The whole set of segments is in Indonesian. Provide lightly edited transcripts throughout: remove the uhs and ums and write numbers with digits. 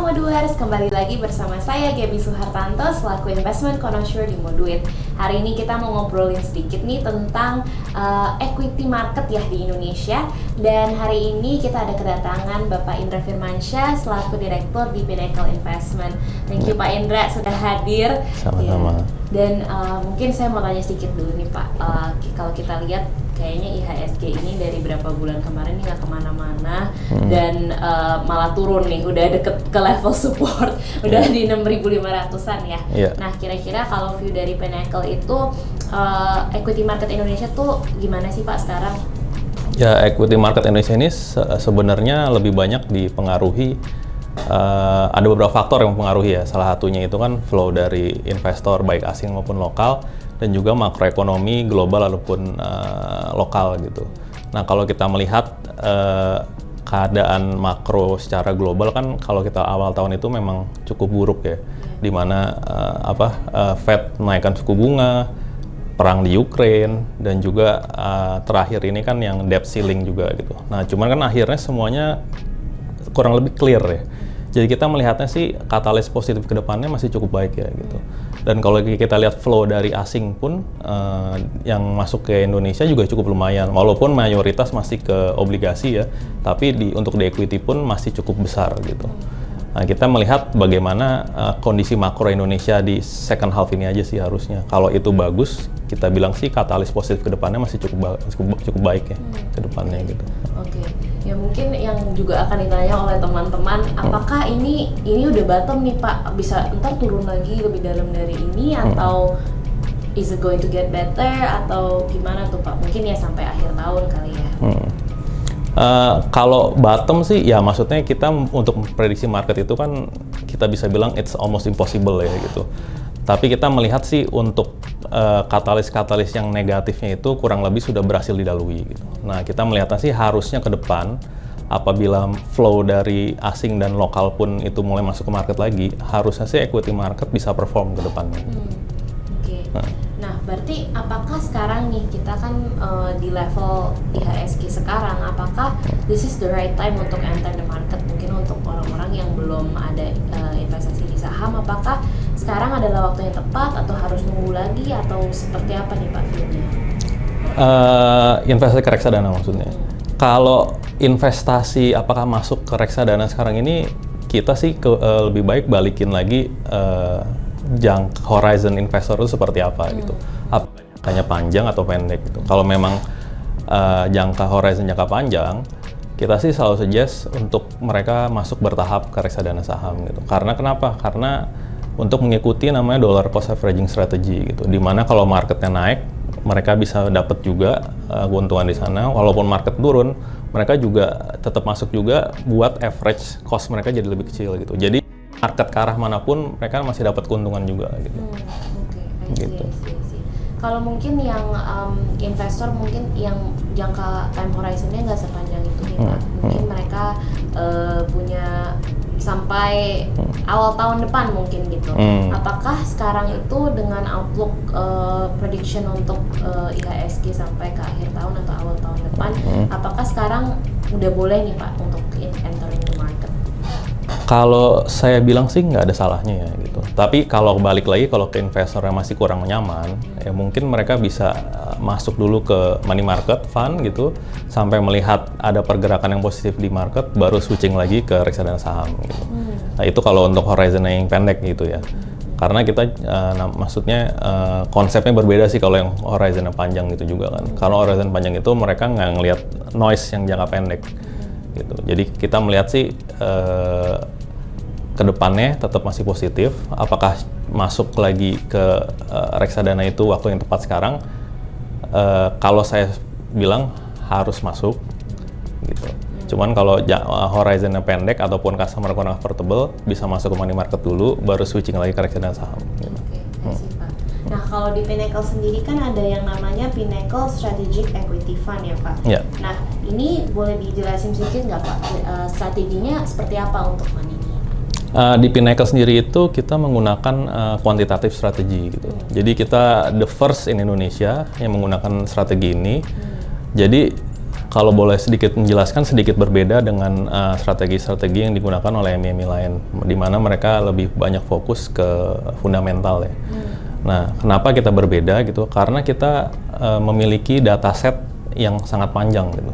Moduers, kembali lagi bersama saya Gaby Suhartanto selaku Investment Connoisseur di Moduit. Hari ini kita mau ngobrolin sedikit nih tentang equity market ya di Indonesia. Dan hari ini kita ada kedatangan Bapak Indra Firmansyah selaku Direktur di Pinnacle Investment. Thank you Pak Indra sudah hadir. Sama-sama. Ya. Dan mungkin saya mau tanya sedikit dulu nih Pak, kalau kita lihat kayaknya IHSG ini dari berapa bulan kemarin nggak kemana-mana dan malah turun nih, udah deket ke level support, udah di 6.500-an ya. Nah kira-kira kalau view dari Pinnacle itu equity market Indonesia tuh gimana sih Pak sekarang? Ya, equity market Indonesia ini sebenarnya lebih banyak dipengaruhi ada beberapa faktor yang mempengaruhi ya. Salah satunya itu kan flow dari investor baik asing maupun lokal, dan juga makroekonomi global ataupun lokal gitu. Nah kalau kita melihat keadaan makro secara global kan kalau kita awal tahun itu memang cukup buruk ya, di mana Fed menaikkan suku bunga, perang di Ukraine, dan juga terakhir ini kan yang debt ceiling juga gitu. Nah cuman kan akhirnya semuanya kurang lebih clear ya. Jadi kita melihatnya sih katalis positif ke depannya masih cukup baik ya gitu. Dan kalau kita lihat flow dari asing pun yang masuk ke Indonesia juga cukup lumayan. Walaupun mayoritas masih ke obligasi ya, tapi untuk di equity pun masih cukup besar gitu. Nah, kita melihat bagaimana kondisi makro Indonesia di second half ini aja sih harusnya. Kalau itu bagus, kita bilang sih katalis positif ke depannya masih cukup baik ya ke depannya gitu. Oke. Ya mungkin yang juga akan ditanya oleh teman-teman, apakah ini udah bottom nih Pak, bisa ntar turun lagi lebih dalam dari ini atau is it going to get better atau gimana tuh Pak? Mungkin ya sampai akhir tahun kali ya. Kalau bottom sih ya maksudnya kita untuk memprediksi market itu kan kita bisa bilang it's almost impossible ya gitu. Tapi kita melihat sih untuk katalis-katalis yang negatifnya itu kurang lebih sudah berhasil dilalui gitu. Nah kita melihatnya sih harusnya ke depan apabila flow dari asing dan lokal pun itu mulai masuk ke market lagi, harusnya sih equity market bisa perform ke depannya. Oke. Nah berarti apakah sekarang nih kita kan di level IHSG sekarang, apakah this is the right time untuk enter the market? Mungkin untuk orang-orang yang belum ada investasi di saham, apakah sekarang adalah waktu yang tepat atau harus nunggu lagi atau seperti apa nih Pak view-nya? Investasi ke reksadana maksudnya. Kalau investasi apakah masuk ke reksadana sekarang ini, kita sih lebih baik balikin lagi horizon investor itu seperti apa gitu. Apakah panjang atau pendek gitu. Kalau memang horizon jangka panjang, kita sih selalu suggest untuk mereka masuk bertahap ke reksadana saham gitu. Karena kenapa? Karena untuk mengikuti namanya dollar cost averaging strategy gitu. Dimana kalau marketnya naik, mereka bisa dapat juga keuntungan di sana. Walaupun market turun, mereka juga tetap masuk juga buat average cost mereka jadi lebih kecil gitu. Jadi market ke arah manapun mereka masih dapat keuntungan juga gitu. Gitu. Kalau mungkin yang investor mungkin yang jangka time horizonnya nggak sepanjang itu nih Pak. Mungkin mereka punya sampai awal tahun depan mungkin gitu. Apakah sekarang itu dengan outlook prediction untuk IHSG sampai ke akhir tahun atau awal tahun depan, apakah sekarang udah boleh nih Pak untuk entering the market? Kalau saya bilang sih nggak ada salahnya ya gitu. Tapi kalau balik lagi, kalau ke investor yang masih kurang nyaman, ya mungkin mereka bisa masuk dulu ke money market fund gitu, sampai melihat ada pergerakan yang positif di market, baru switching lagi ke reksadana saham gitu. Nah itu kalau untuk horizon yang pendek gitu ya. Karena kita maksudnya konsepnya berbeda sih kalau yang horizon yang panjang gitu juga kan. Kalau horizon panjang itu mereka nggak ngelihat noise yang jangka pendek gitu. Jadi kita melihat sih kedepannya tetap masih positif. Apakah masuk lagi ke reksadana itu waktu yang tepat sekarang? Kalau saya bilang harus masuk gitu. Cuman kalau horizonnya pendek ataupun customer kurang comfortable, bisa masuk ke money market dulu, baru switching lagi ke reksadana saham. Gitu. Pak. Nah kalau di Pinnacle sendiri kan ada yang namanya Pinnacle Strategic Equity Fund ya Pak. Yeah. Nah ini boleh dijelasin sedikit nggak Pak, strateginya seperti apa untuk fund ini? Di Pinnacle sendiri itu kita menggunakan quantitative strategy gitu. Jadi kita the first in Indonesia yang menggunakan strategi ini. Jadi kalau boleh sedikit menjelaskan, sedikit berbeda dengan strategi-strategi yang digunakan oleh MMI lain, di mana mereka lebih banyak fokus ke fundamental ya. Nah, kenapa kita berbeda gitu? Karena kita memiliki dataset yang sangat panjang gitu.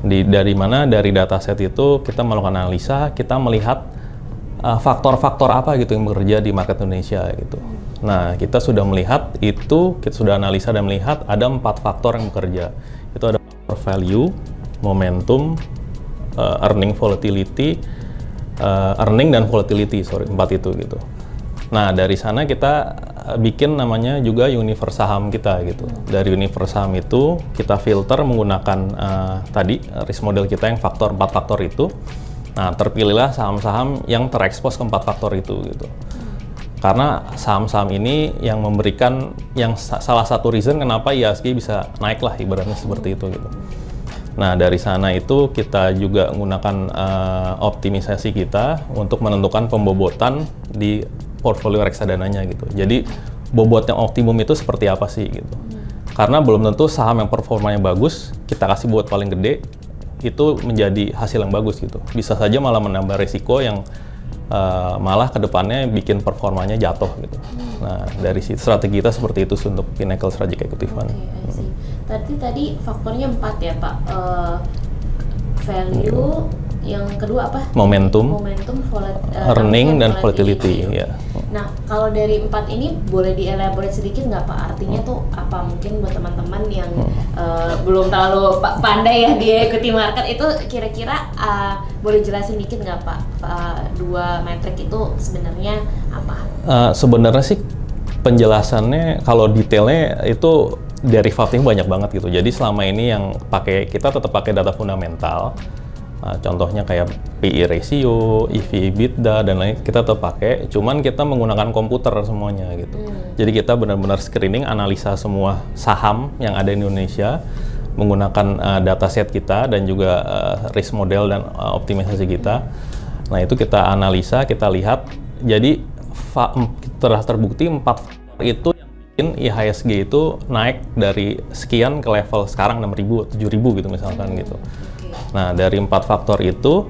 Dari mana dari dataset itu kita melakukan analisa, kita melihat faktor-faktor apa gitu yang bekerja di market Indonesia gitu. Nah, kita sudah melihat itu, kita sudah analisa dan melihat ada 4 faktor yang bekerja. Itu ada value, momentum, earning volatility, earning dan volatility, 4 itu gitu. Nah, dari sana kita bikin namanya juga universe saham kita gitu. Dari universe saham itu kita filter menggunakan tadi risk model kita yang 4 faktor itu. Nah, terpilihlah saham-saham yang terekspos ke 4 faktor itu gitu. Karena saham-saham ini yang memberikan yang salah satu reason kenapa IHSG bisa naik lah ibaratnya seperti itu gitu. Nah, dari sana itu kita juga menggunakan optimisasi kita untuk menentukan pembobotan di portfolio reksadananya gitu. Jadi bobot yang optimum itu seperti apa sih gitu. Karena belum tentu saham yang performanya bagus kita kasih bobot paling gede itu menjadi hasil yang bagus gitu. Bisa saja malah menambah resiko yang malah kedepannya bikin performanya jatuh gitu. Nah, dari strategi kita seperti itu untuk Pinnacle Strategic Equity Fund. Tadi faktornya 4 ya Pak. Value, yang kedua apa? Momentum, earning dan volatility. Ya. Nah, kalau dari 4 ini boleh dielaborate sedikit nggak Pak? Artinya tuh apa? Mungkin buat teman-teman yang belum terlalu pandai ya di equity market itu kira-kira boleh jelasin dikit nggak Pak? 2 metrik itu sebenarnya apa? Sebenarnya sih penjelasannya kalau detailnya itu derivatifnya banyak banget gitu. Jadi selama ini yang kita tetap pakai data fundamental. Contohnya kayak PE ratio, EV/EBITDA dan lain kita tetap pakai, cuman kita menggunakan komputer semuanya gitu. Jadi kita benar-benar screening, analisa semua saham yang ada di Indonesia menggunakan dataset kita dan juga risk model dan optimisasi kita. Nah, itu kita analisa, kita lihat. Jadi telah terbukti 4 faktor itu yang bikin IHSG itu naik dari sekian ke level sekarang 6.000, 7.000 gitu misalkan gitu. Nah, dari 4 faktor itu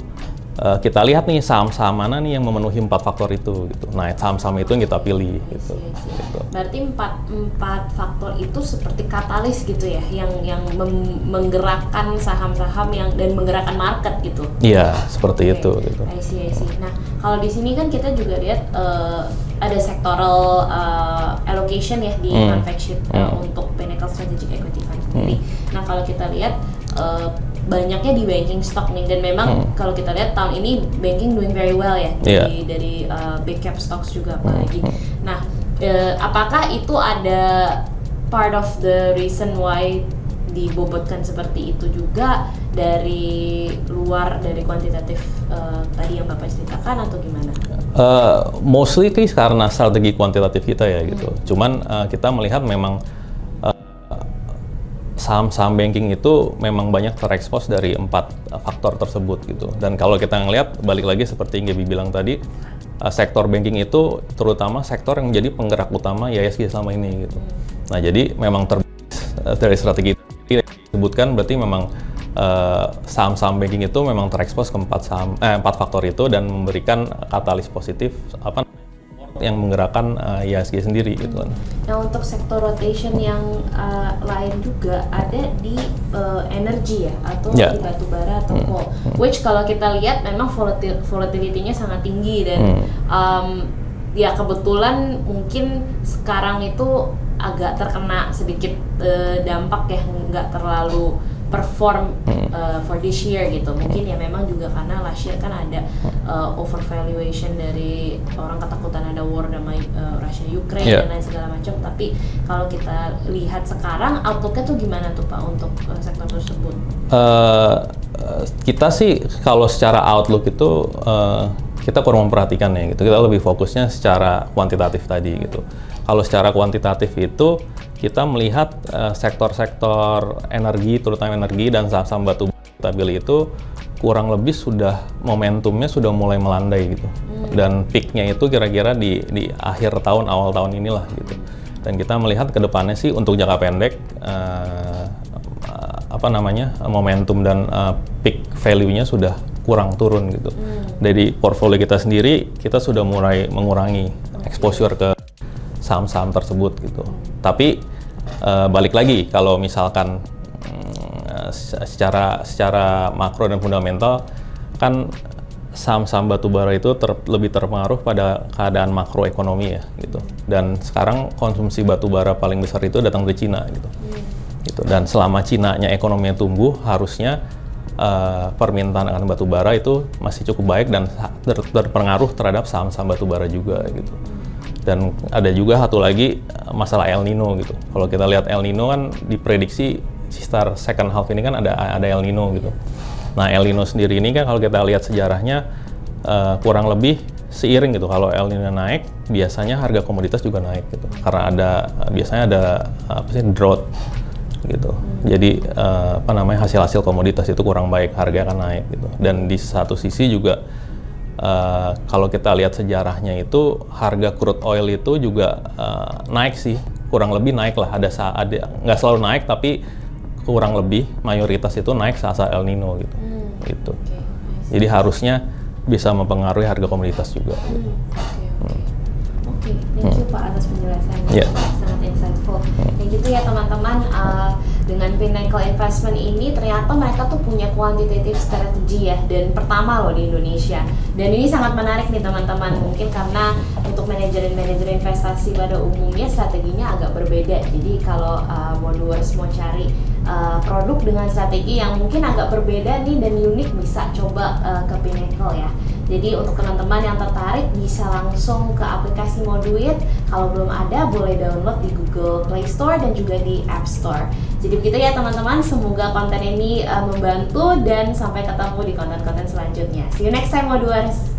kita lihat nih saham-saham mana nih yang memenuhi 4 faktor itu gitu. Nah, saham-saham itu yang kita pilih gitu. Berarti 4 faktor itu seperti katalis gitu ya, yang menggerakkan saham-saham dan menggerakkan market gitu. Iya, seperti itu gitu. I see. Nah, kalau di sini kan kita juga lihat ada sectoral allocation ya di fund fact sheet untuk Pinnacle Strategic Equity Fund sendiri. Nah, kalau kita lihat banyaknya di banking stock nih, dan memang kalau kita lihat tahun ini banking doing very well ya dari big cap stocks juga apalagi. Nah, apakah itu ada part of the reason why dibobotkan seperti itu juga dari luar dari kuantitatif tadi yang Bapak ceritakan atau gimana? Mostly karena strategi kuantitatif kita ya gitu. Cuman kita melihat memang saham-saham banking itu memang banyak terekspos dari 4 faktor tersebut gitu. Dan kalau kita ngelihat balik lagi seperti yang Gaby bilang tadi, sektor banking itu terutama sektor yang menjadi penggerak utama IHSG selama ini gitu. Nah, jadi memang dari strategi yang disebutkan berarti memang saham-saham banking itu memang terekspos ke 4 faktor itu dan memberikan katalis positif yang menggerakkan IHSG sendiri gitu kan. Nah, untuk sektor rotation yang lain juga ada di energi ya, atau di batu bara atau coal, which kalau kita lihat memang volatility-nya sangat tinggi dan ya kebetulan mungkin sekarang itu agak terkena sedikit dampak ya, nggak terlalu perform for this year gitu. Mungkin ya memang juga karena last year kan ada overvaluation dari orang ketakutan ada war sama Russia Ukraine dan lain segala macam. Tapi kalau kita lihat sekarang outlook-nya tuh gimana tuh Pak untuk sektor tersebut? Kita sih kalau secara outlook itu kita kurang memperhatikan ya gitu. Kita lebih fokusnya secara kuantitatif tadi gitu. Kalau secara kuantitatif itu kita melihat sektor-sektor energi, terutama energi dan saham-saham batu stabil itu kurang lebih sudah momentumnya sudah mulai melandai gitu. Dan peaknya itu kira-kira di akhir tahun, awal tahun inilah gitu. Dan kita melihat ke depannya sih untuk jangka pendek momentum dan peak value-nya sudah kurang turun gitu. Dari portfolio kita sendiri, kita sudah mulai mengurangi exposure ke saham-saham tersebut gitu. Tapi balik lagi, kalau misalkan secara makro dan fundamental kan saham-saham batubara itu lebih terpengaruh pada keadaan makroekonomi ya gitu. Dan sekarang konsumsi batubara paling besar itu datang dari Cina gitu. Gitu. Dan selama Cina-nya ekonominya tumbuh, harusnya permintaan akan batubara itu masih cukup baik dan berpengaruh terhadap saham-saham batubara juga gitu. Dan ada juga satu lagi masalah El Nino gitu. Kalau kita lihat El Nino kan diprediksi sekitar second half ini kan ada El Nino gitu. Nah, El Nino sendiri ini kan kalau kita lihat sejarahnya kurang lebih seiring gitu. Kalau El Nino naik, biasanya harga komoditas juga naik gitu. Karena biasanya ada drought gitu. Jadi hasil-hasil komoditas itu kurang baik, harga akan naik gitu. Dan di satu sisi juga kalau kita lihat sejarahnya itu harga crude oil itu juga naik sih, kurang lebih naik lah. Ada nggak selalu naik tapi kurang lebih mayoritas itu naik saat El Nino gitu. Gitu. Jadi harusnya bisa mempengaruhi harga komoditas juga. Oke, thank you Pak atas penjelasannya, sangat insightful. Kayak gitu ya teman-teman, dengan Pinnacle Investment ini ternyata mereka tuh punya quantitative strategy ya, dan pertama loh di Indonesia. Dan ini sangat menarik nih teman-teman, mungkin karena untuk manajer investasi pada umumnya strateginya agak berbeda. Jadi kalau Moduers mau cari produk dengan strategi yang mungkin agak berbeda nih dan unik, bisa coba ke Pinnacle ya. Jadi untuk teman-teman yang tertarik bisa langsung ke aplikasi Moduit. Kalau belum ada, boleh download di Google Play Store dan juga di App Store. Jadi begitu ya teman-teman, semoga konten ini membantu dan sampai ketemu di konten-konten selanjutnya. See you next time Moduers!